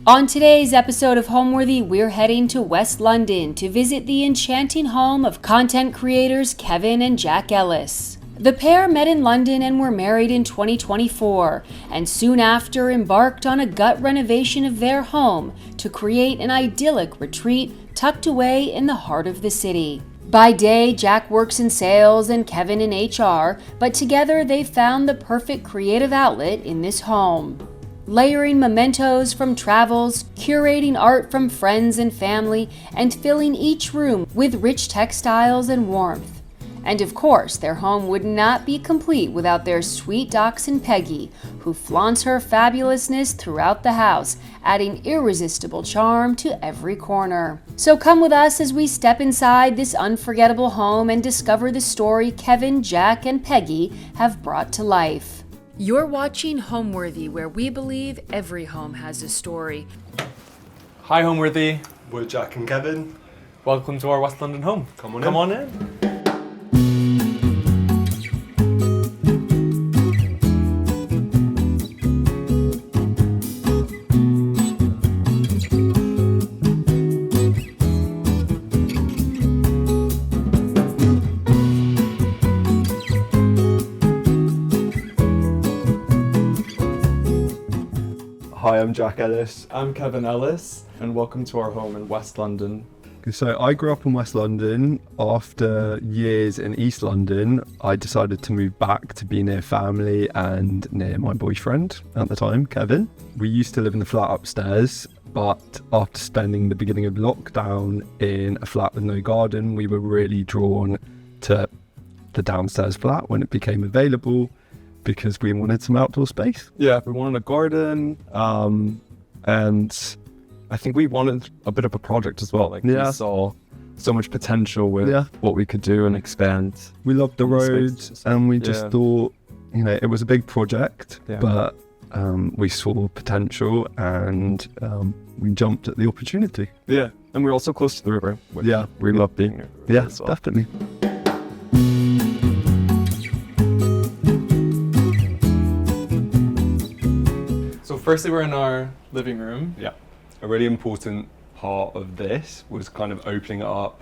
On today's episode of Homeworthy, we're heading to West London to visit the enchanting home of content creators Kevin and Jack Ellis. The pair met in London and were married in 2024, and soon after embarked on a gut renovation of their home to create an idyllic retreat tucked away in the heart of the city. By day, Jack works in sales and Kevin in HR, but together they've found the perfect creative outlet in this home. Layering mementos from travels, curating art from friends and family, and filling each room with rich textiles and warmth. And of course, their home would not be complete without their sweet dachshund Peggy, who flaunts her fabulousness throughout the house, adding irresistible charm to every corner. So come with us as we step inside this unforgettable home and discover the story Kevin, Jack, and Peggy have brought to life. You're watching Homeworthy, where we believe every home has a story. Hi Homeworthy. We're Jack and Kevin. Welcome to our West London home. Come on in. Hi, I'm Jack Ellis. I'm Kevin Ellis, and welcome to our home in West London. So I grew up in West London. After years in East London, I decided to move back to be near family and near my boyfriend at the time, Kevin. We used to live in the flat upstairs, but after spending the beginning of lockdown in a flat with no garden, we were really drawn to the downstairs flat when it became available, because we wanted some outdoor space. Yeah, we wanted a garden, and I think we wanted a bit of a project as well. We saw so much potential with what we could do and expand. We loved the roads, and we just thought, it was a big project, but we saw potential, and we jumped at the opportunity. Yeah, and we're also close to the river. We love being there. Yeah, definitely. So firstly, we're in our living room. Yeah. A really important part of this was kind of opening it up,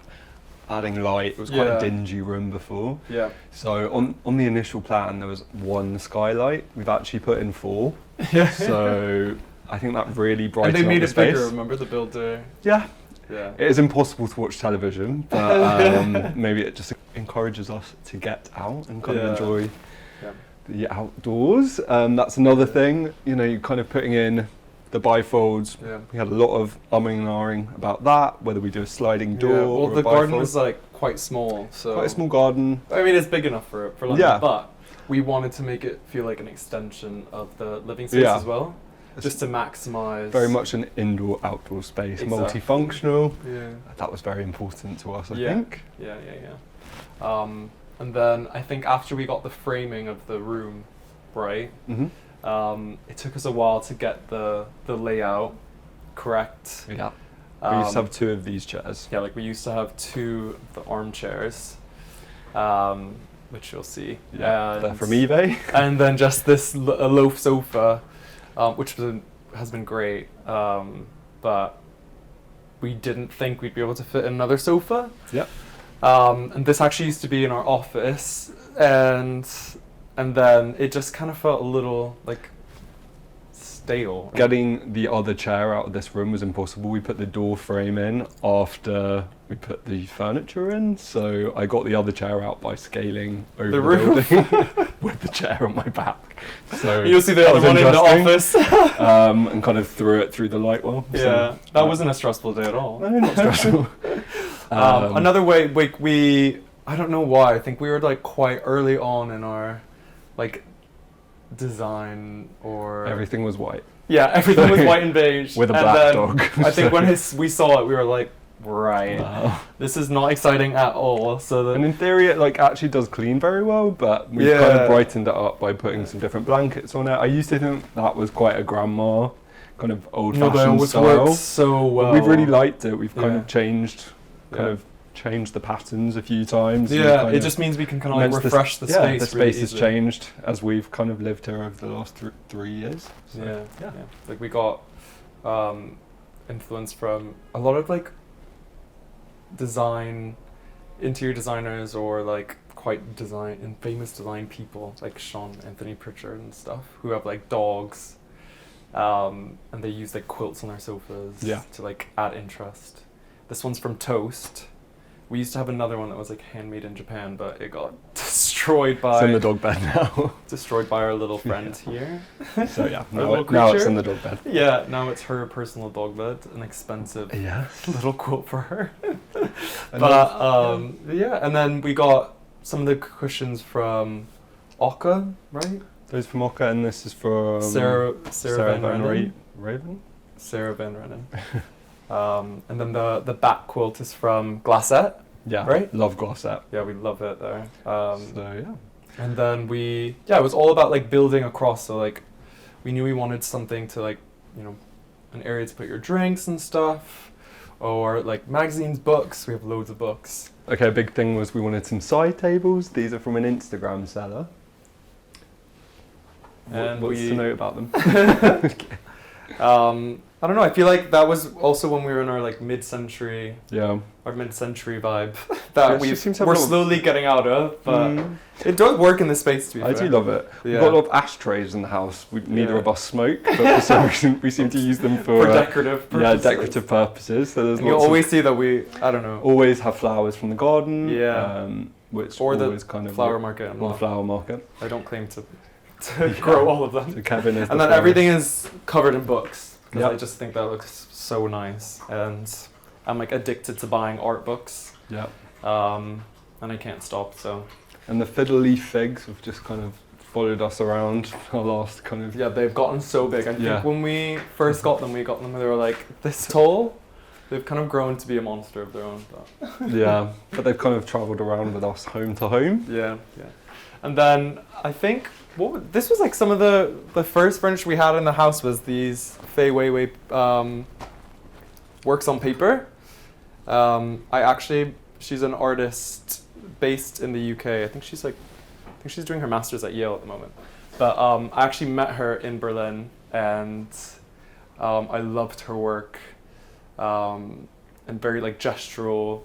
adding light. It was quite a dingy room before. Yeah. So on the initial plan, there was one skylight. We've actually put in 4. Yeah. So I think that really brightened And they made up it the space. bigger, remember the builder? Yeah. Yeah. It is impossible to watch television, but maybe it just encourages us to get out and kind of enjoy the outdoors. That's another thing, you're kind of putting in the bifolds. Yeah. We had a lot of umming and ahhing about that, whether we do a sliding door or the garden was quite small. So quite a small garden. I mean, it's big enough for London, but we wanted to make it feel like an extension of the living space as well. Just to maximise. Very much an indoor-outdoor space, multifunctional. Yeah. That was very important to us, I think. Yeah. And then I think after we got the framing of the room right, it took us a while to get the layout correct. Yeah. We used to have 2 of these chairs. Yeah, we used to have 2 of the armchairs, which you'll see. Yeah, they're from eBay. And then just this loaf sofa, which has been great, but we didn't think we'd be able to fit another sofa. Yep. And this actually used to be in our office, and then it just kind of felt a little stale. Getting the other chair out of this room was impossible. We put the door frame in after we put the furniture in, so I got the other chair out by scaling over the building with the chair on my back. So you'll see the other one in the office. And kind of threw it through the light bulb. Yeah, that wasn't a stressful day at all. No, not stressful. Another way, I don't know why, I think we were quite early on in our design, or everything was white. Yeah, everything was white and beige. With a black dog. I think when we saw it, we were like, right, this is not exciting at all. And in theory, it actually does clean very well, but we kind of brightened it up by putting some different blankets on it. I used to think that was quite a grandma kind of old-fashioned style. Worked so well. But we've really liked it. We've kind of changed the patterns a few times. Yeah, it just means we can kind of refresh the space. Yeah, the space has changed as we've kind of lived here over the last 3 years. So, yeah. We got influence from a lot of like interior designers, or like quite design and famous design people like Sean Anthony Pritchard and stuff, who have like dogs, and they use like quilts on their sofas to like add interest. This one's from Toast. We used to have another one that was like handmade in Japan, but it got destroyed by... It's in the dog bed now. Destroyed by our little friend here. So yeah, now it's in the dog bed. Yeah, now it's her personal dog bed, an expensive little quilt for her. But yeah, and then we got some of the cushions from Oka, right? Those from Oka, and this is from Sarah Van Rennen. Raven? Sarah Van Rennen. And then the back quilt is from Glassette. Yeah, right? Love Glossette. Yeah, we love it there. So yeah. And then it was all about like building across. So like, we knew we wanted something to like, you know, an area to put your drinks and stuff, or like magazines, books. We have loads of books. Okay, a big thing was we wanted some side tables. These are from an Instagram seller. And what's to note about them? I don't know. I feel like that was also when we were in our like mid-century vibe that we're slowly getting out of, but it does work in this space. To be fair. I do love it. We've got a lot of ashtrays in the house. Neither of us smoke, but for some reason we seem to use them for decorative purposes. Yeah, decorative purposes. So you always see that always have flowers from the garden. Yeah. Which or always the kind of flower market. Flower market. I don't claim to grow all of them. So Kevin is and then everything is covered in books. Because Yep. I just think that looks so nice, and I'm like addicted to buying art books. Yeah. And I can't stop. So. And the fiddle leaf figs have just kind of followed us around our last kind of. Yeah, they've gotten so big. I think when we first got them, they were like this tall. They've kind of grown to be a monster of their own. But. Yeah, but they've kind of travelled around with us home to home. Yeah. And then I think this was like some of the first furniture we had in the house was these Fei Weiwei works on paper. She's an artist based in the UK. I think she's doing her master's at Yale at the moment. But I actually met her in Berlin, and I loved her work, and very like gestural.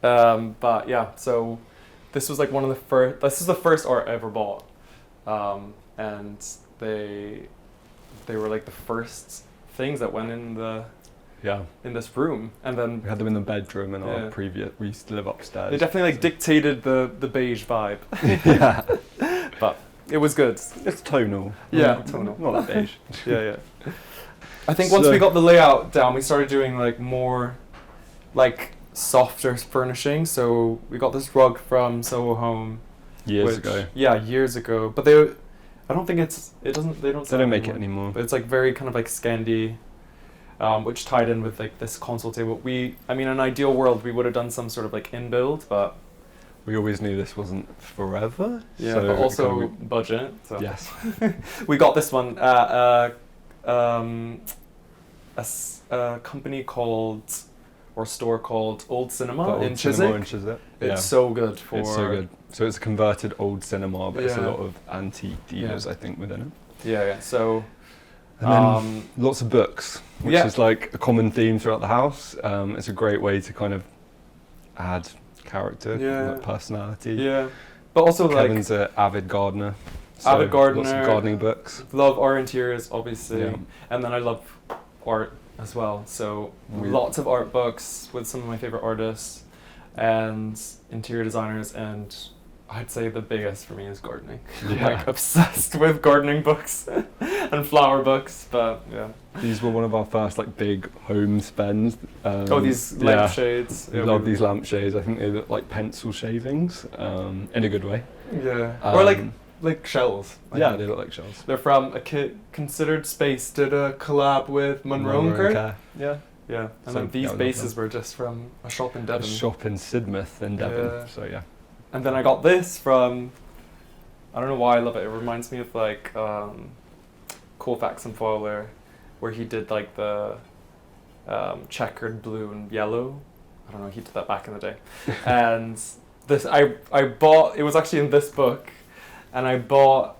But yeah, so this was like one of the first. This is the first art I ever bought, and they were like the first things that went in this room. And then we had them in the bedroom in our previous. We used to live upstairs. They definitely like dictated the beige vibe. Yeah, but it was good. It's tonal. Yeah, tonal. Not that beige. Yeah. I think once we got the layout down, we started doing like more like softer furnishing. So we got this rug from Soho Home years ago. Yeah, years ago. But they don't make it anymore. But it's like very kind of like Scandi, which tied in with like this console table. In an ideal world, we would have done some sort of like in-build, but we always knew this wasn't forever. Yeah, so but also budget. So. Yes. We got this one at a company store called Old Cinema in Chiswick. It's so good It's so good. So it's a converted old cinema, but it's a lot of antique dealers, I think, within it. Yeah. So. And then lots of books, which is like a common theme throughout the house. It's a great way to kind of add character, like personality. Yeah, but also Kevin's an avid gardener. Lots of gardening books. Love our interiors, obviously, and then I love art as well. So lots of art books with some of my favorite artists and interior designers, and I'd say the biggest for me is gardening. I'm like obsessed with gardening books and flower books, but yeah. These were one of our first like big home spends. These lampshades. We love these lampshades. I think they look like pencil shavings, in a good way. Yeah. Or like shells. They look like shells. They're from Considered Space did a collab with Monroe & Care. Yeah. And then these bases were just from a shop in Devon. A shop in Sidmouth in Devon. So yeah. And then I got this from, I don't know why I love it. It reminds me of like Colfax and Fowler, where he did like the checkered blue and yellow. I don't know, he did that back in the day. And this, I bought, it was actually in this book, and I bought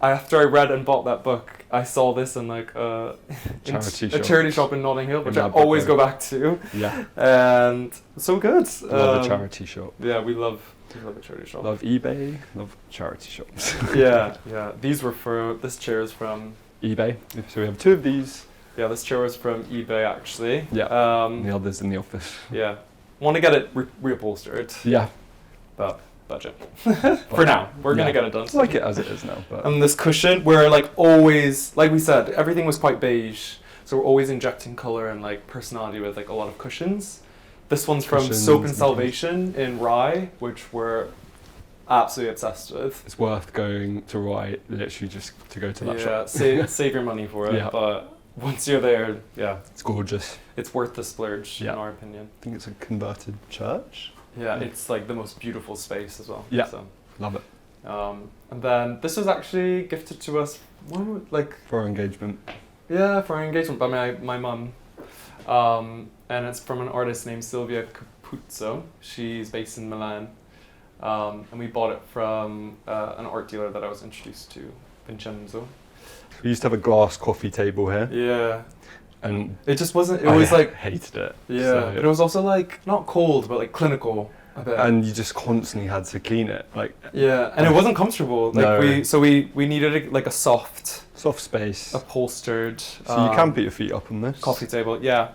after I read and bought that book, I saw this in like a charity shop in Notting Hill, which I always go back to. Yeah. And so good. Love a charity shop. Yeah, we love a charity shop. Love eBay, love charity shops. Yeah. This chair is from eBay. So we have 2 of these. Yeah, this chair is from eBay actually. Yeah. The others in the office. Yeah. Want to get it reupholstered. Yeah. But budget. For now. We're going to get it done. I like it as it is now. But. And this cushion, we're like always, like we said, everything was quite beige. So we're always injecting color and like personality with like a lot of cushions. This one's from Soap and Salvation in Rye, which we're absolutely obsessed with. It's worth going to Rye literally just to go to that shop. Yeah, save your money for it. Yeah. But once you're there, it's gorgeous. It's worth the splurge, in our opinion. I think it's a converted church. Yeah, it's like the most beautiful space as well. Yeah, so. love it. And then this was actually gifted to us, for our engagement. Yeah, for our engagement by my mum. And it's from an artist named Silvia Capuzzo. She's based in Milan. And we bought it from an art dealer that I was introduced to, Vincenzo. We used to have a glass coffee table here. Yeah. And it just wasn't, I hated it. Yeah, so. but it was also like, not cold, but like clinical a bit. And you just constantly had to clean it. Yeah, and it wasn't comfortable. We needed like a soft space. Upholstered. So you can put your feet up on this. Coffee table, yeah.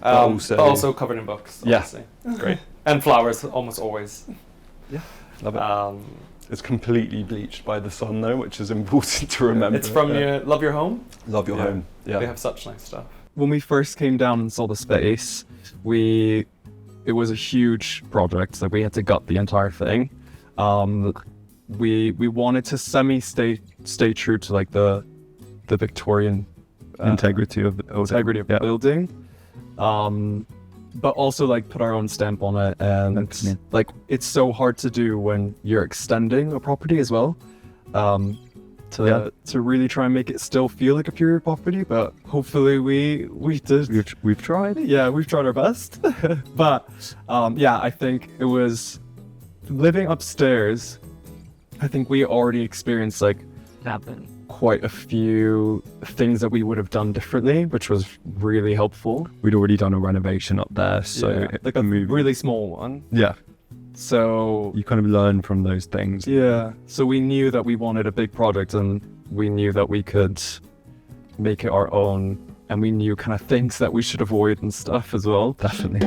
But also covered in books, obviously. Yeah, great. And flowers, almost always. Yeah, love it. It's completely bleached by the sun though, which is important to remember. It's from Love Your Home? Love Your Home, yeah. They have such nice stuff. When we first came down and saw the space, it was a huge project, so we had to gut the entire thing. We wanted to stay true to like the Victorian integrity of the building, but also like put our own stamp on it. And like it's so hard to do when you're extending a property as well. To really try and make it still feel like a period property, but hopefully we did. We've tried. Yeah, we've tried our best. But I think it was living upstairs. I think we already experienced like quite a few things that we would have done differently, which was really helpful. We'd already done a renovation up there, so like a really small one. Yeah. So you kind of learn from those things. Yeah. So we knew that we wanted a big project, and we knew that we could make it our own, and we knew kind of things that we should avoid and stuff as well. Definitely.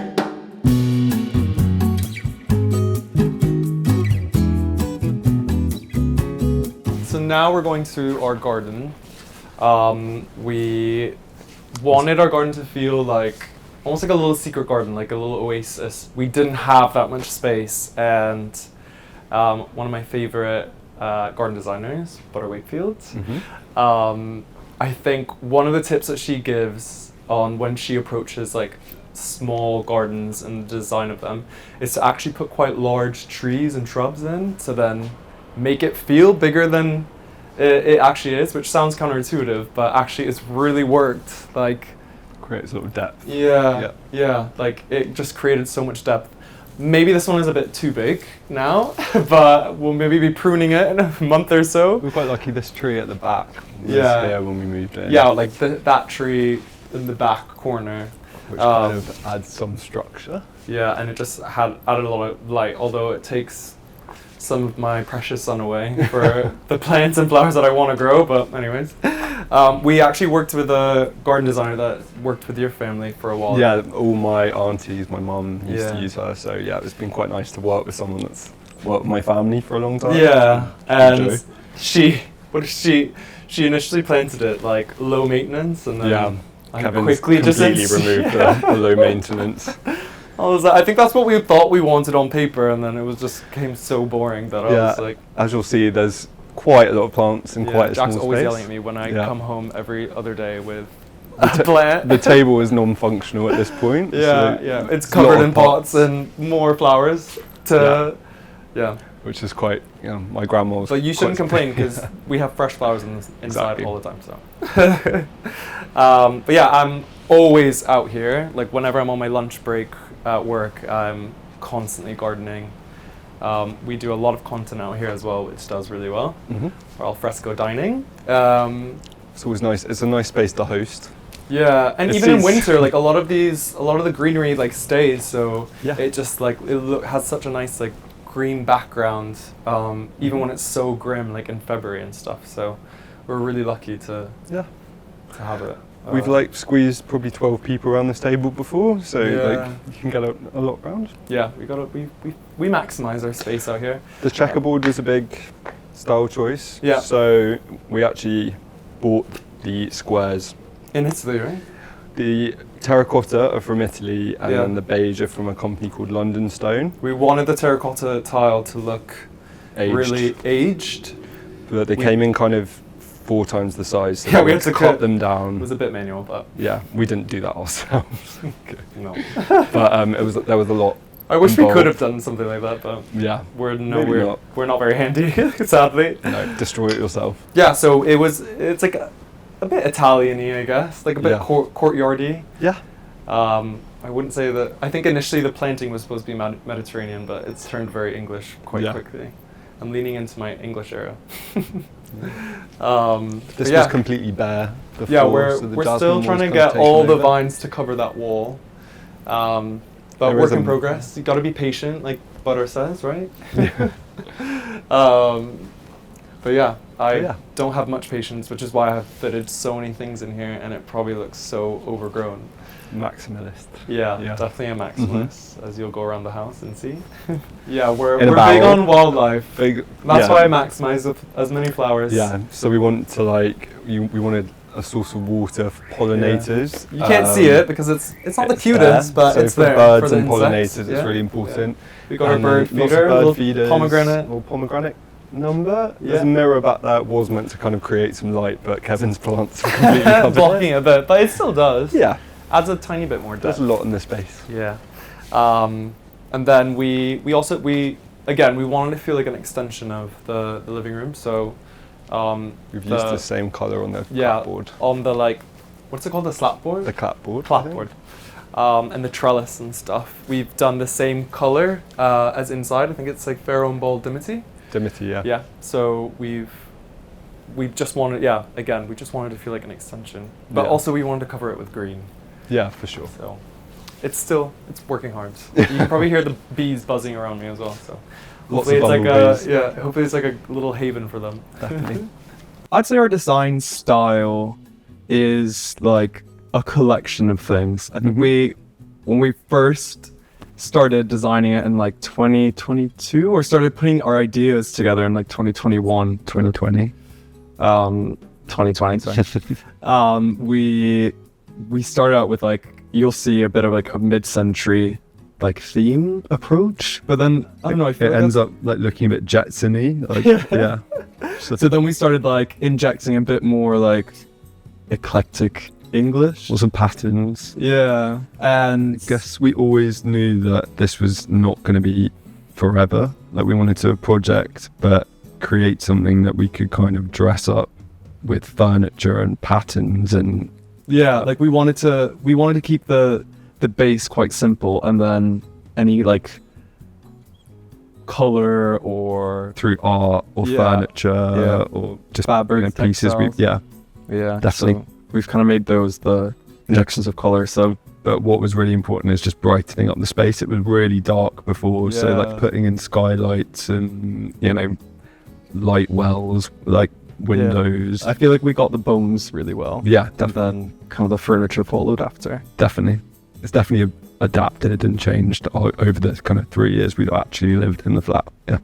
So now we're going to our garden. We wanted our garden to feel like almost like a little secret garden, like a little oasis. We didn't have that much space, and one of my favorite garden designers, Butter Wakefield, I think one of the tips that she gives on when she approaches like small gardens and the design of them is to actually put quite large trees and shrubs in to then make it feel bigger than it actually is, which sounds counterintuitive, but actually it's really worked. Like, creates a little depth. Yeah, like it just created so much depth. Maybe this one is a bit too big now, but we'll maybe be pruning it in a month or so. We're quite lucky this tree at the back was there when we moved in. Yeah, like that tree in the back corner. Which kind of adds some structure. Yeah, and it just added a lot of light, although it takes some of my precious sun away for the plants and flowers that I want to grow, but anyways. We actually worked with a garden designer that worked with your family for a while. Yeah, all my aunties, my mum used to use her, so yeah, it's been quite nice to work with someone that's worked with my family for a long time. Yeah, and she initially planted it like low maintenance, and then Kevin's quickly completely removed the low maintenance. I think that's what we thought we wanted on paper, and then it was just became so boring that I was like... As you'll see, there's quite a lot of plants in quite a small Jack's space. always yelling at me when I come home every other day with a plant. The table is non-functional at this point. It's covered in pots and more flowers which is quite, my grandma's. But you shouldn't complain because we have fresh flowers inside all the time. So, but yeah, I'm always out here. Like whenever I'm on my lunch break at work, I'm constantly gardening. We do a lot of content out here as well, which does really well. Mhm. For al fresco dining. It's always nice. It's a nice space to host. Yeah, and It even in sees- winter, like a lot of the greenery like stays, so Yeah. it just like has such a nice like green background, even when it's so grim, like in February and stuff. So we're really lucky to Yeah. have it. We've like squeezed probably 12 people around this table before, so Yeah. like you can get a lot around. Yeah, we maximize our space out here. The checkerboard was a big style choice. Yeah. So we actually bought the squares. In Italy, right? The terracotta are from Italy, and Yeah. then the beige are from a company called London Stone. We wanted the terracotta tile to look Aged. really aged. But they we- came in kind of 4 times the size. So Yeah, we we had to cut cut- them It down. was a bit manual, but Yeah, we didn't do that ourselves. no. But there was a lot. I wish we could Involved. have done something like that, but Yeah. we're Maybe not. not very handy, sadly. No, destroy it yourself. Yeah, so it's like a bit Italian-y, I guess, like a bit Yeah. courtyardy. Yeah. I wouldn't say that. I think initially the planting was supposed to be Mediterranean, but it's turned very English quite Yeah. quickly. I'm leaning into my English era. This but yeah. was completely bare. Yeah, before, so the we're jasmine still was trying to kind of get taken all the over. vines to cover that wall. But There work is in a- progress. You got to be patient, like Butter says, right? But yeah, I Yeah. don't have much patience, which is why I have fitted so many things in here, and it probably looks so overgrown. Maximalist. Yeah, Yeah. definitely a maximalist, as you'll go around the house and see. Yeah, we're In a big barrel. on wildlife. Big, That's yeah. why I maximize as many flowers. Yeah, so we want to we wanted a source of water for pollinators. You can't see it because it's not the it's cutest, there. but so it's for there birds for the and insects. pollinators. Yeah. It's really important. We got our And bird then lots feeder, of bird little feeders, pomegranate. or pomegranate number. There's Yeah. a mirror back there. It was meant to kind of create some light, but Kevin's plants are completely covered. Blocking a bit, but it still does. Yeah, Adds a tiny bit more there's depth. a lot in this space. Yeah. And then we wanted to feel like an extension of the living room. So We've used the same colour on the yeah, clapboard. on the what's it called? The slapboard? The clapboard. I think. Clapboard. And the trellis and stuff. We've done the same color as inside. I think it's like Pharaoh and Ball Dimity. Dimity, yeah. Yeah. So we just wanted to feel like an extension. But Yeah. also we wanted to cover it with green. Yeah, for sure. So it's working hard. You can probably hear the bees buzzing around me as well. So Lots hopefully of it's like bumblebees. hopefully it's like a little haven for them. Definitely. I'd say our design style is like a collection of things. I think when we first started designing it in like 2022, or started putting our ideas together in like 2021, 2020. 2020, sorry. We started out with like, you'll see a bit of like a mid-century like theme approach, but then I don't know, I feel It like ends that's- up like looking a bit Jetsony. Like, yeah. So then we started like injecting a bit more like eclectic English. Some patterns. Yeah, and I guess we always knew that this was not going to be forever. Like we wanted to project, but create something that we could kind of dress up with furniture and patterns and yeah, like we wanted to keep the base quite simple, and then any like color or through art or Yeah. furniture Yeah. or just fabric pieces. textiles. Yeah, definitely. so we've kind of made those the injections of color. So But what was really important is just brightening up the space. It was really dark before, so Yeah. like putting in skylights and light wells, like windows. I feel like we got the bones really well. Yeah, And then kind of the furniture followed after. definitely. It's definitely adapted and changed over the kind of 3 years we've actually lived in the flat. Yeah.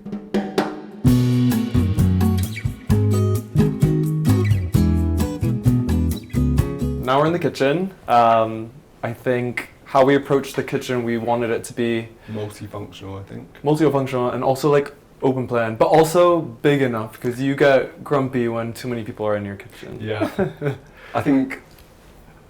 Now we're in the kitchen. I think how we approached the kitchen, we wanted it to be Multifunctional, I think. multifunctional and also like open plan, but also big enough because you get grumpy when too many people are in your kitchen. Yeah. I think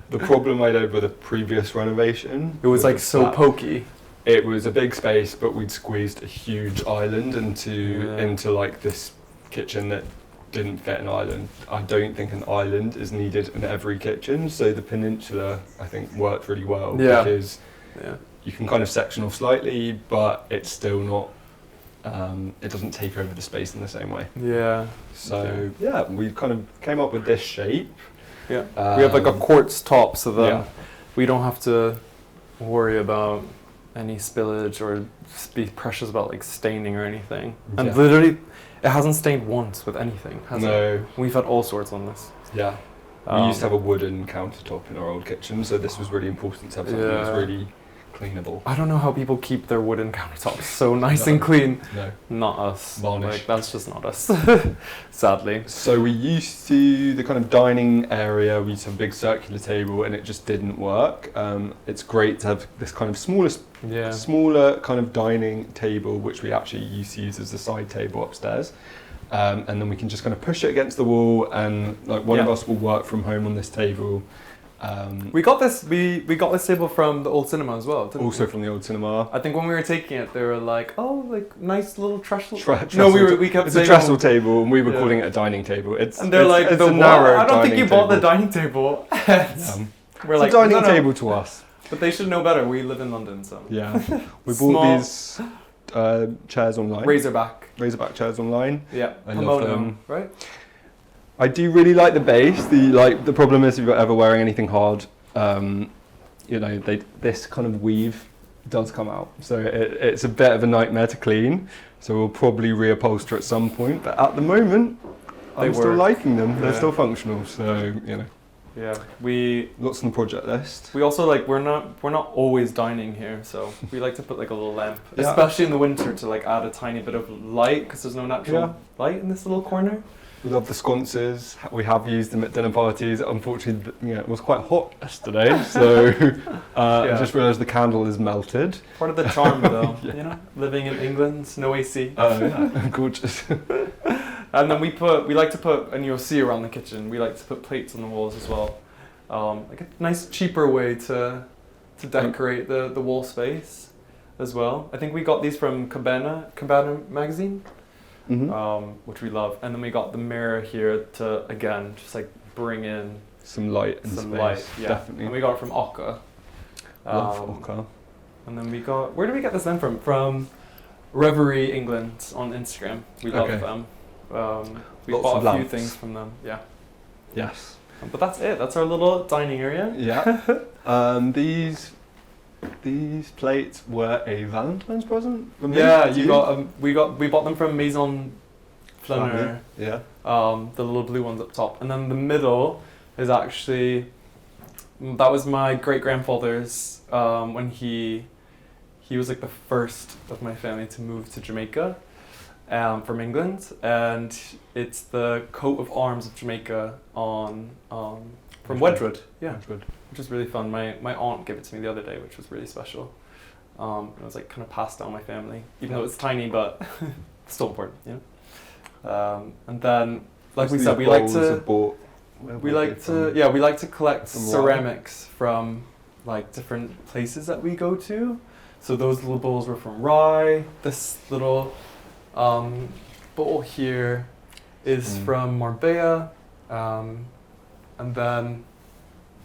the problem I had with the previous renovation, It was like the so flat, pokey. It was a big space, but we'd squeezed a huge island Yeah. into like this kitchen that didn't fit an island. I don't think an island is needed in every kitchen, so the peninsula I think worked really well Yeah. because Yeah. you can kind of section off slightly, but it's still not it doesn't take over the space in the same way. Yeah. So yeah, we kind of came up with this shape. Yeah. We have like a quartz top, so then Yeah. we don't have to worry about any spillage or be precious about like staining or anything. And Yeah. literally, it hasn't stained once with anything, has it? No. We've had all sorts on this. Yeah. We used to have a wooden countertop in our old kitchen, so this was really important to have something that was Yeah. really cleanable. I don't know how people keep their wooden countertops so nice and clean. No. Not us. Varnish. Like, that's just not us. Sadly. So we used to, the kind of dining area, we used to have a big circular table and it just didn't work. It's great to have this kind of Yeah. smaller kind of dining table, which we actually used to use as a side table upstairs. And then we can just kind of push it against the wall and like one of Yeah. us will work from home on this table. We got this. We got this table from the old cinema as well. Didn't Also we? from the old cinema. I think when we were taking it, they were like, "Oh, like nice little trestle." Trestle we kept it's a saying, trestle "Oh." table and we were Yeah. calling it a dining table. It's And they're like, it's "The a what? narrow I don't think you dining bought the table. dining table." We're It's like, a dining "No, no." table to us. But they should know better. We live in London, so Yeah. We Small- bought these chairs online. Razorback. Chairs online. Yeah, I love Pomona, them. right? I do really like the base. The problem is if you're ever wearing anything hard, this kind of weave does come out. So it's a bit of a nightmare to clean. So we'll probably reupholster at some point. But at the moment, I'm still work. liking them. They're Yeah. still functional. So Yeah, we lots on the project list. also like we're not always dining here, so we like to put like a little lamp, Yeah. especially in the winter, to like add a tiny bit of light because there's no natural Yeah. light in this little corner. We love the sconces. We have used them at dinner parties. Unfortunately, it was quite hot yesterday, so I Yeah. just realised the candle is melted. Part of the charm, though, Yeah. you know, living in England, no AC. Yeah, gorgeous. And then we like to put, and you'll see around the kitchen, we like to put plates on the walls as well. Like a nice cheaper way to decorate the wall space as well. I think we got these from Cabana magazine, which we love. And then we got the mirror here to, again, just like bring in Some light and some space, light. Yeah. definitely. And we got it from Oka. Love ochre. And then we got, where did we get this then from? From Reverie England on Instagram. We love Okay. them. We Lots bought of a few lamps. things from them. Yeah. Yes. But that's it. That's our little dining area. Yeah. These plates were a Valentine's present from me. Yeah, to you got we bought them from Maison Flaneur. Yeah. The little blue ones up top, and then the middle is actually that was my great grandfather's when he was like the first of my family to move to Jamaica from England, and it's the coat of arms of Jamaica from Wedgwood. Yeah. Wedgwood. Which was really fun. My aunt gave it to me the other day, which was really special. It was like kind of passed down my family, even though it's tiny, but still important, you know. And then, like we said, we like to collect From ceramics from like different places that we go to. So those little bowls were from Rye. This little bowl here is from Marbella, and then.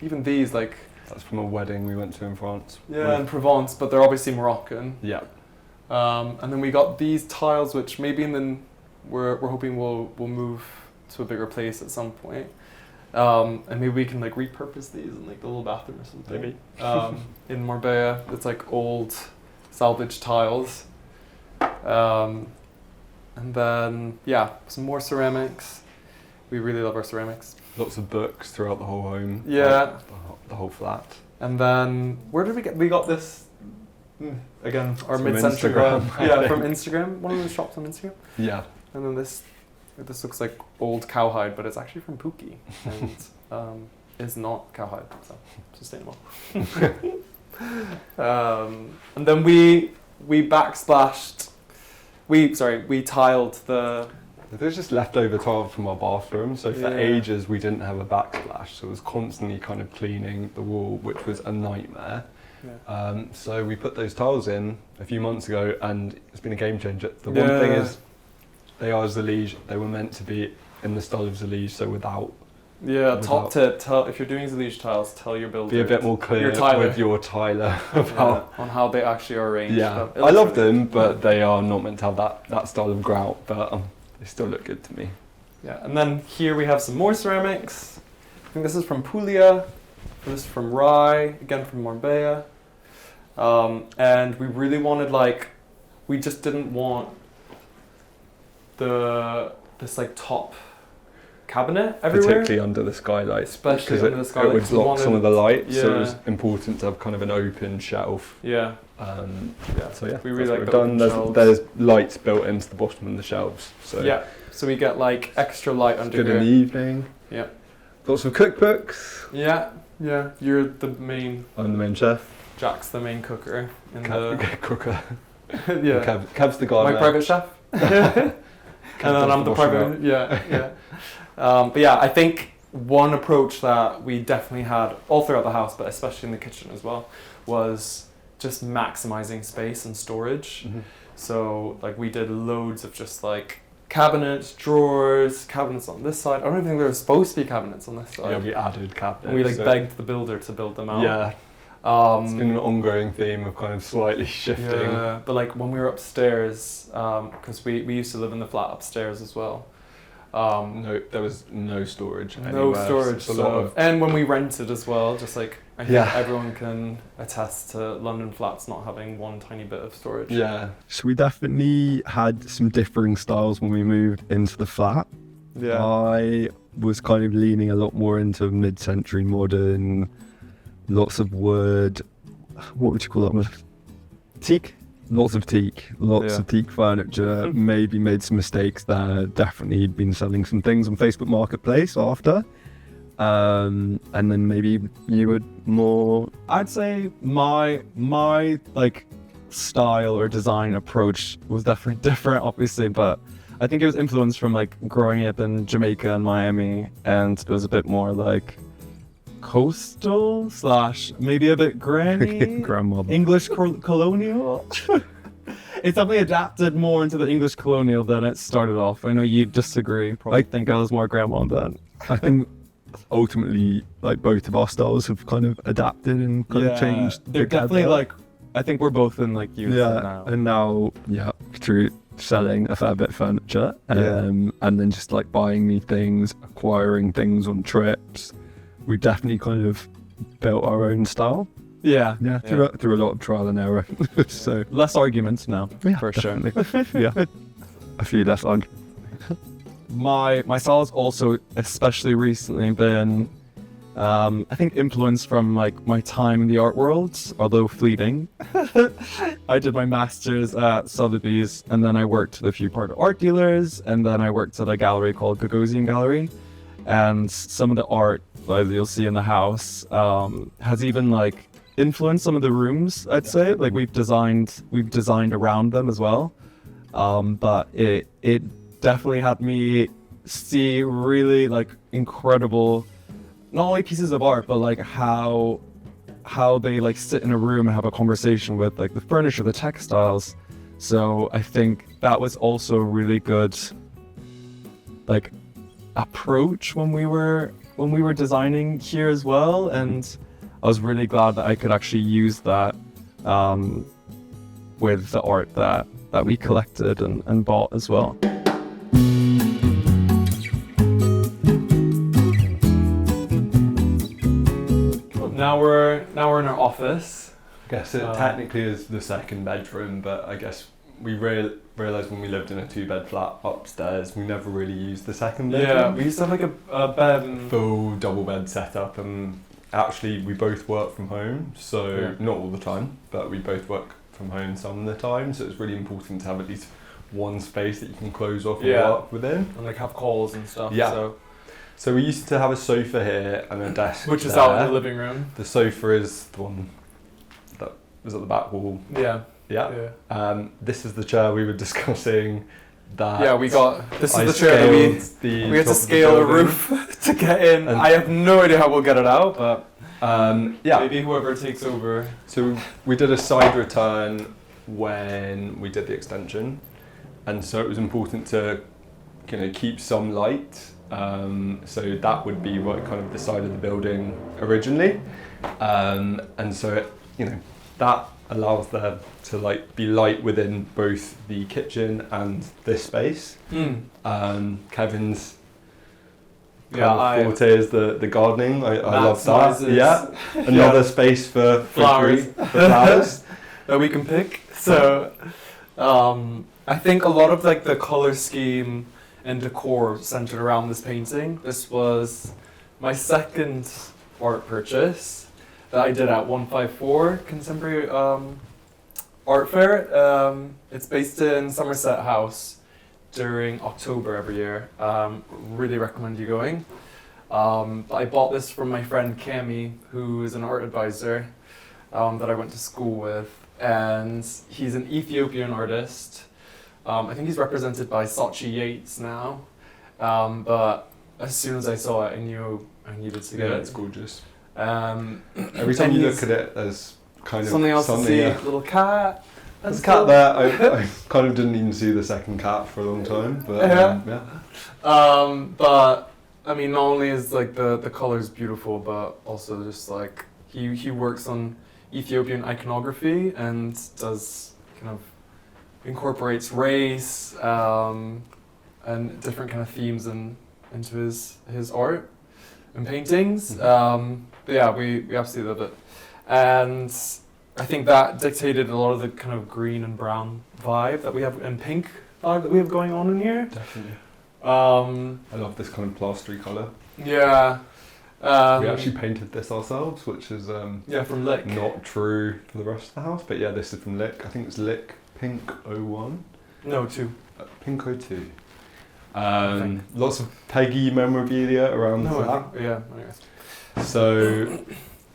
Even these, like... That's from a wedding we went to in France. Yeah, in Provence, but they're obviously Moroccan. Yeah. And then we got these tiles, which maybe we're hoping we'll move to a bigger place at some point. And maybe we can like repurpose these in like the little bathroom or something. Maybe. In Marbella, it's like old salvage tiles. And then, some more ceramics. We really love our ceramics. Lots of books throughout the whole home. Yeah. Like, the whole flat. And then, where did we got this? Again, our From mid-century Instagram, one. I Yeah, think. from Instagram. One of the shops on Instagram. Yeah. And then this looks like old cowhide, but it's actually from Pookie, and is not cowhide, so sustainable. And then we backsplashed. We tiled the. There's just leftover tile from our bathroom, so for Yeah. ages we didn't have a backsplash, so it was constantly kind of cleaning the wall, which was a nightmare. Yeah. So we put those tiles in a few months ago, and it's been a game changer. The one thing is, they are Zalige. They were meant to be in the style of Zalige, so without Yeah, top tip. Tell if you're doing Zaluge tiles, tell your builder. Be a bit more clear with your tiler about on how they actually are arranged. Yeah, I love them, but they are not meant to have that style of grout. But they still look good to me. Yeah, and then here we have some more ceramics. I think this is from Puglia. This is from Rye, again from Marbella. And we really wanted we just didn't want this top cabinet everywhere, particularly under the skylight, especially under the skylight. It would block some of the light, yeah. so it was important to have kind of an open shelf. Yeah. So yeah, we really like done. There's lights built into the bottom of the shelves. So yeah, so we get extra light under good here. in the evening. Yeah. Lots of cookbooks. Yeah. You're the main. I'm the main chef. Jack's the main cooker in cooker. Yeah. Kev's the gardener. My private chef. And then I'm the private. Yeah. But yeah, I think one approach that we definitely had all throughout the house, but especially in the kitchen as well, was just maximizing space and storage. Mm-hmm. So we did loads of just cabinets, drawers, cabinets on this side. I don't even think there were supposed to be cabinets on this side. Yeah, we added cabinets. And we begged the builder to build them out. Yeah. It's been an ongoing theme of kind of slightly shifting. Yeah, but when we were upstairs, because we used to live in the flat upstairs as well. No, there was no storage anywhere. No storage. So and when we rented as well, just I think everyone can attest to London flats not having one tiny bit of storage. Yeah. So we definitely had some differing styles when we moved into the flat. Yeah. I was kind of leaning a lot more into mid-century modern, lots of wood. What would you call that? Teak? Lots of teak furniture. Maybe made some mistakes there. Definitely been selling some things on Facebook Marketplace after. And then maybe you would more. I'd say my style or design approach was definitely different, obviously, but I think it was influenced from growing up in Jamaica and Miami, and it was a bit more coastal / maybe a bit granny, grandmother, English colonial. It's definitely adapted more into the English colonial than it started off. I know you disagree. Probably think I was more grandma than. I think ultimately, both of our styles have kind of adapted and kind of changed. They're definitely I think we're both in youth now. And now, through selling a fair bit of furniture, and then just buying new things, acquiring things on trips. We definitely kind of built our own style. Yeah. Through a lot of trial and error. So less arguments now, for definitely. Sure. Yeah, a few less arguments. My style has also, especially recently, been, I think, influenced from my time in the art world, although fleeting. I did my master's at Sotheby's, and then I worked at a few art dealers, and then I worked at a gallery called Gagosian Gallery. And some of the art that you'll see in the house has even influenced some of the rooms, I'd say. We've designed around them as well. But it definitely had me see really incredible, not only pieces of art, but how they sit in a room and have a conversation with the furniture, the textiles. So I think that was also a really good approach when we were designing here as well, and I was really glad that I could actually use that with the art that we collected and bought as well. Now we're in our office. I guess it technically is the second bedroom, but I guess we realised when we lived in a 2-bed flat upstairs, we never really used the second bedroom. Yeah, we used to have a bed and full double bed setup, and actually we both work from home, so not all the time, but we both work from home some of the time, so it's really important to have at least one space that you can close off and work within. And have calls and stuff. Yeah. So we used to have a sofa here and a desk which is there. out in the living room. The sofa is the one that was at the back wall. Yeah. This is the chair we were discussing. This is the chair that we had to scale a roof to get in. And I have no idea how we'll get it out, but maybe whoever takes over. So we did a side return when we did the extension, and so it was important to keep some light So that would be what kind of the side of the building originally. And so it, that allows there to like be light within both the kitchen and this space. Kevin's forte is the gardening. I love that. Yeah, another space for flowers. for flowers that we can pick. So I think a lot of like the color scheme and decor centered around this painting. This was my second art purchase that I did at 154 Contemporary Art Fair. It's based in Somerset House during October every year. Really recommend you going. I bought this from my friend Cami, who is an art advisor that I went to school with, and he's an Ethiopian artist. I think he's represented by Saatchi Yates now, but as soon as I saw it, I knew I needed to get it. It's gorgeous. Every time you look at it, there's kind of something else to see. Little cat. There's a cat there. I kind of didn't even see the second cat for a long time, but but I mean, not only is like the colors beautiful, but also just like he works on Ethiopian iconography and does kind of incorporates race and different kind of themes into his art and paintings. But yeah, we absolutely love it, and I think that dictated a lot of the kind of green and brown vibe that we have and pink vibe that we have going on in here. Definitely. I love this kind of plastery colour. Yeah. We actually painted this ourselves, which is from Lick. Not true for the rest of the house, but yeah, this is from Lick. I think it's Lick Pink 01. No, 2. Pink 02. Lots of Peggy memorabilia around that. Anyways. So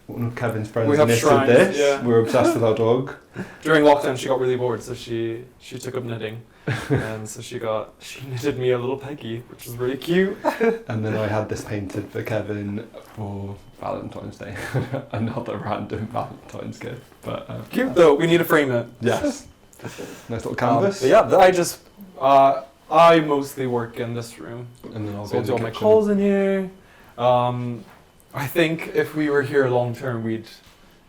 one of Kevin's friends We have knitted shrines, this. yeah. We're obsessed with our dog. During lockdown, she got really bored, so she took up knitting, and so she knitted me a little Peggy, which was really cute. And then I had this painted for Kevin for Valentine's Day. Another random Valentine's gift, but cute though. We need to frame it. Yes. Nice little canvas. I mostly work in this room, And then I'll so go I'll in do the all my kitchen. calls in here. I think if we were here long term, we'd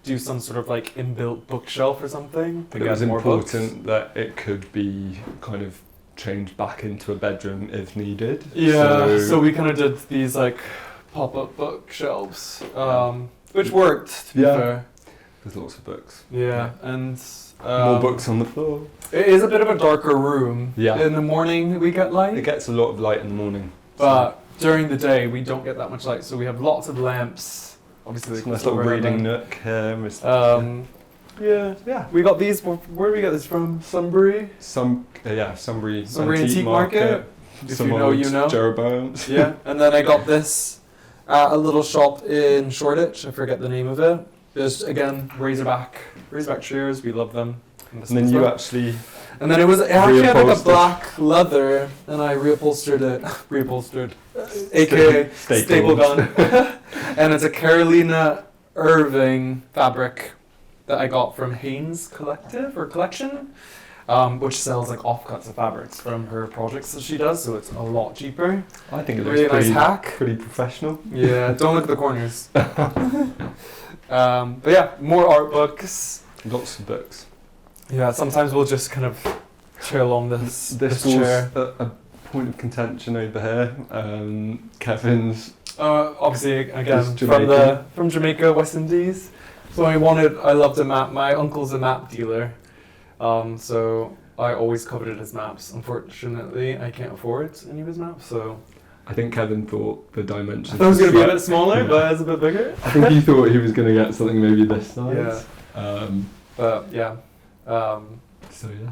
do some sort of like inbuilt bookshelf or something. But it was important that it could be kind of changed back into a bedroom if needed. Yeah, so we kind of did these like pop-up bookshelves, which worked, to be fair. There's lots of books. Yeah, and more books on the floor. it is a bit of a darker room. Yeah. In the morning we get light, It gets a lot of light in the morning. but during the day we don't get that much light, so we have lots of lamps. Obviously, It's a nice little reading nook here. Yeah. We got these. Where did we get this from? Sunbury. Sunbury Antique Market. If Some you know, old you know. Jeroboams. Yeah, and then I got this at a little shop in Shoreditch. I forget the name of it. There's again Razorback chairs. We love them. And then you actually. And then it actually had like a reupholstered. black leather, and I reupholstered it. aka staple gun. And it's a Carolina Irving fabric that I got from Haynes Collection, which sells like offcuts of fabrics from her projects that she does, so it's a lot cheaper. I think it looks Really nice hack. pretty professional. Yeah, don't look at the corners. But yeah, more art books. Lots of books. Yeah, sometimes we'll just kind of chill on this This chair. was a point of contention over here. Kevin's. Obviously, again, Just Jamaican. from Jamaica, West Indies. So I loved a map. My uncle's a map dealer, so I always coveted his maps. Unfortunately, I can't afford any of his maps, so I think Kevin thought the dimensions. I thought it was going to be a bit smaller, Yeah. but it's a bit bigger. I think he thought he was going to get something maybe this size. But yeah. So yeah,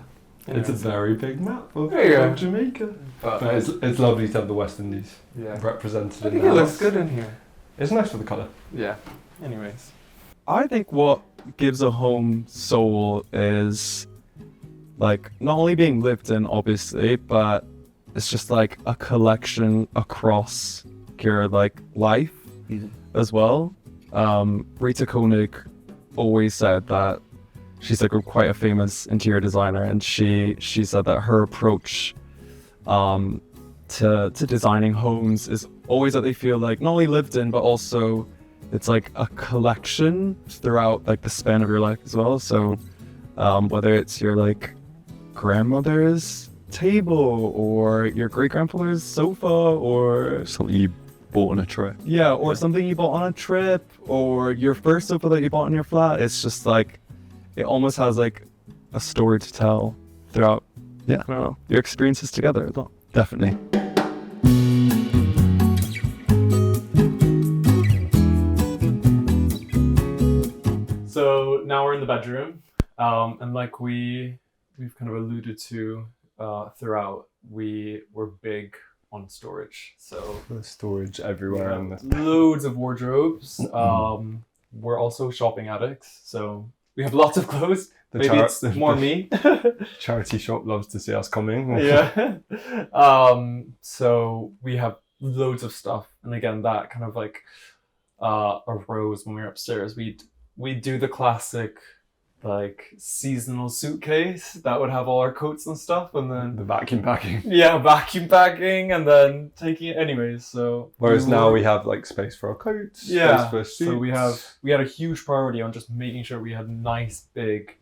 it's a very big map of, There you go. of Jamaica. But But it's lovely to have the West Indies yeah, represented I in think the it looks house. good in here. It's nice for the colour. Yeah. Anyways. I think what gives a home soul is like not only being lived in, obviously, but it's just like a collection across your like life as well. Rita Koenig always said that she's like quite a famous interior designer, and she said that her approach to designing homes is always that they feel like not only lived in, but also it's like a collection throughout like the span of your life as well. So whether it's your like grandmother's table or your great grandfather's sofa or Something you bought on a trip. yeah, or something you bought on a trip or your first sofa that you bought in your flat, it's just like it almost has like a story to tell throughout I don't know, your experiences together as well. Definitely. So now we're in the bedroom, and like we've kind of alluded to throughout, we were big on storage. So There's storage everywhere. And loads of wardrobes. We're also shopping addicts, so we have lots of clothes. Maybe it's more me. charity shop loves to see us coming. Yeah. So we have loads of stuff, and again, that kind of like arose when we were upstairs. We'd do the classic like seasonal suitcase that would have all our coats and stuff, and then The vacuum packing. yeah, vacuum packing and then taking it anyways. So Whereas now we have like space for our coats, yeah, space for suits. so we had a huge priority on just making sure we had nice big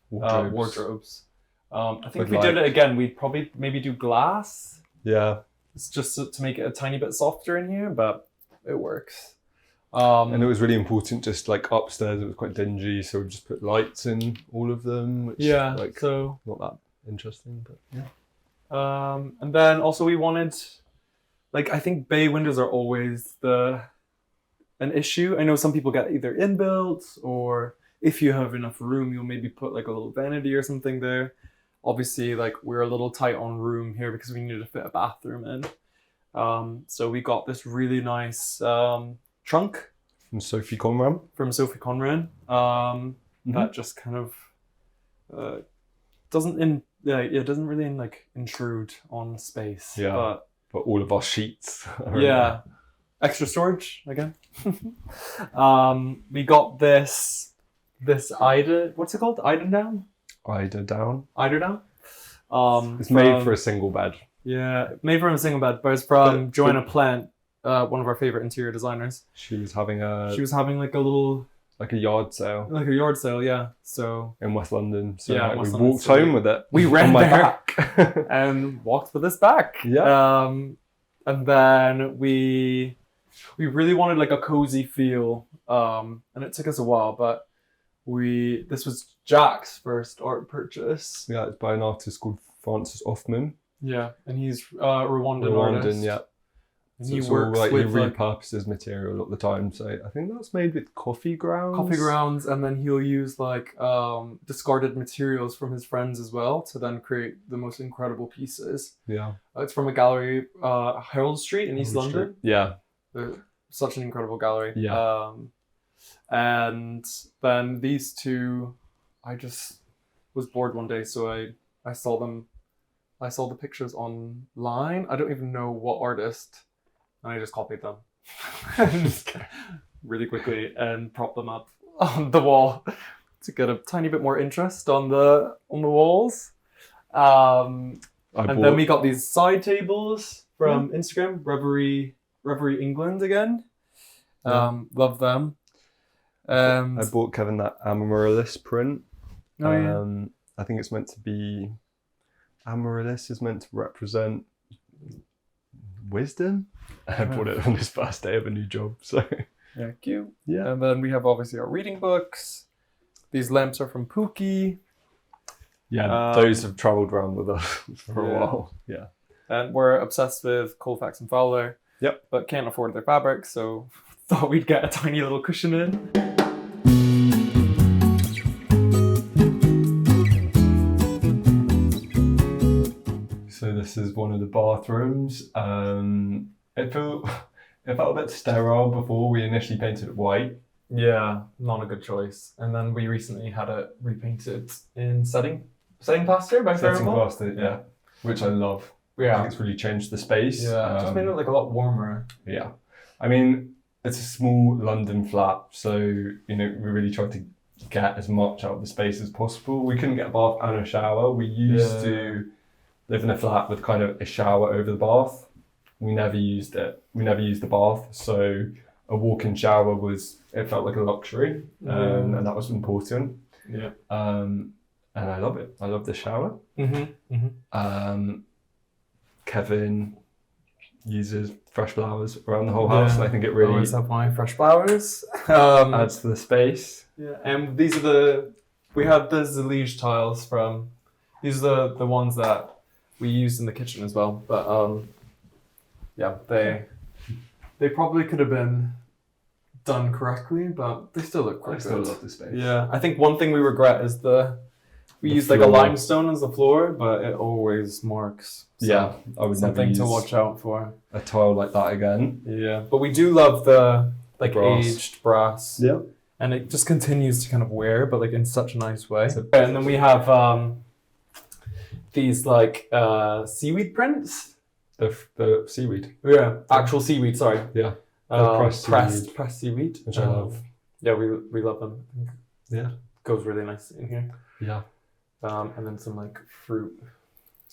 wardrobes. I think With if we did it again, we'd probably maybe do glass. Yeah. It's just to make it a tiny bit softer in here, but it works. And it was really important, just like upstairs, it was quite dingy, so we just put lights in all of them, which Yeah, like so not that interesting, but yeah. and then also we wanted, like, I think bay windows are always an issue. I know some people get either inbuilt, or if you have enough room, you'll maybe put like a little vanity or something there. Obviously, like, we're a little tight on room here because we needed to fit a bathroom in. So we got this really nice trunk From Sophie Conran. from Sophie Conran. That just kind of doesn't really like intrude on space. Yeah. But all of our sheets are Yeah. Extra storage again. We got this Ida, what's it called? Eider down? Eider down. Eider down? It's made for a single bed. Yeah, made from a single bed, but it's from Joanna Plant, one of our favorite interior designers. She was having like a little like a yard sale like a yard sale, yeah. So in West London. So Yeah, like, West we London, walked so home with it. we ran on my there. back. and walked with this back. Yeah. And then we really wanted like a cozy feel. And it took us a while, but this was Jack's first art purchase. Yeah, it's by an artist called Francis Hoffman. Yeah, and he's Rwandan artist. yeah. And So he it's all, works like, with he repurposes material all the time. So I think that's made with coffee grounds. coffee grounds, and then he'll use like discarded materials from his friends as well to then create the most incredible pieces. Yeah. It's from a gallery, Harold Street in East London. Yeah. Such an incredible gallery. Yeah. And then these two, I just was bored one day, so I saw them. I saw the pictures online. I don't even know what artist, and I just copied them just really quickly and propped them up on the wall to get a tiny bit more interest on the walls. And then we got these side tables from Instagram, Reverie England again. Love them. I bought Kevin that Amaryllis print. Oh, yeah. I think it's meant to be... Amaryllis is meant to represent wisdom. I bought it on his first day of a new job, so... Yeah, cute. Yeah. And then we have obviously our reading books. These lamps are from Pookie. Yeah, those have travelled around with us for a while. Yeah. And we're obsessed with Colfax and Fowler. Yep. But can't afford their fabric, so thought we'd get a tiny little cushion in. So this is one of the bathrooms. It felt a bit sterile before we initially painted it white. Yeah, not a good choice. And then we recently had it repainted in setting plaster by Setting Thermal. plaster, yeah. Which I love. I Yeah. think it's really changed the space. Yeah, it just made it like a lot warmer. Yeah. I mean, it's a small London flat, so, we really tried to get as much out of the space as possible. We couldn't get a bath and a shower. We used to live in a flat with kind of a shower over the bath. we never used it. We never used the bath, so a walk-in shower it felt like a luxury, and that was important. Yeah. And I love it. I love the shower. Kevin uses fresh flowers around the whole house, and I think it really always have my fresh flowers. adds to the space. Yeah, and these are we have the Zalige tiles from. These are the ones that we used in the kitchen as well. But yeah, they probably could have been done correctly, but they still look quite I still good. love the space. Yeah, I think one thing we regret is we used like a floor. limestone as the floor, but it always marks. So Yeah, I would never something use to watch out for. a tile like that again. Yeah, but we do love the like Brass. aged brass. Yeah. And it just continues to kind of wear, but like in such a nice way. And then we have these like seaweed prints. The seaweed. Yeah, actual seaweed. Sorry. Yeah. Pressed seaweed, Which I love. Yeah, we love them. Yeah. Goes really nice in here. Yeah. And then some like fruit.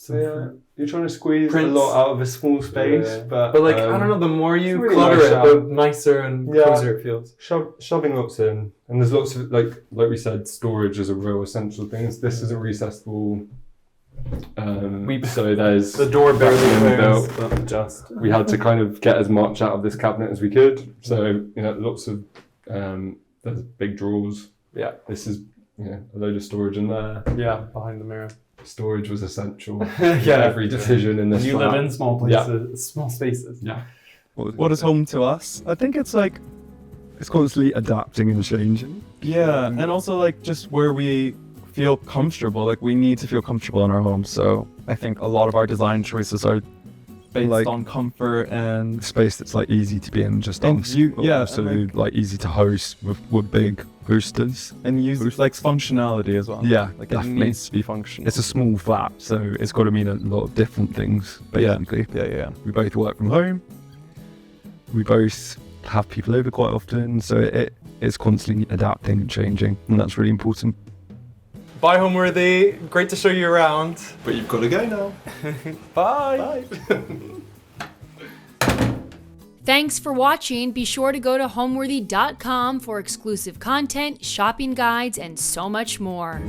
You're trying to squeeze Prints. a lot out of a small space, Yeah. but like I don't know, the more you it's really clutter nice it, out. the nicer and Yeah. cozier it feels. Shoving lots in, and there's lots of like we said, storage is a real essential thing. This is a recessed wall. So there's The door barely built. clears, but just. We had to kind of get as much out of this cabinet as we could. So lots of there's big drawers. Yeah. This is a load of storage in there. Yeah, behind the mirror. Storage was essential. Yeah. Every decision in this. You flat. live in small places, small spaces. Yeah. What is home to us? I think it's like, It's constantly adapting and changing. yeah, and also like just where we feel comfortable. Like we need to feel comfortable in our home. So I think a lot of our design choices are based on comfort and Space that's like easy to be in, just And us. you- but yeah, also and, like easy to host with big boosters. and use like functionality as well. Yeah, Like definitely. it needs to be functional. It's a small flat, so it's got to mean a lot of different things. Basically, yeah. we both work from home. We both have people over quite often, so it's constantly adapting and changing, and that's really important. Bye, Homeworthy. Great to show you around. But you've got to go now. Bye. Thanks for watching. Be sure to go to homeworthy.com for exclusive content, shopping guides, and so much more.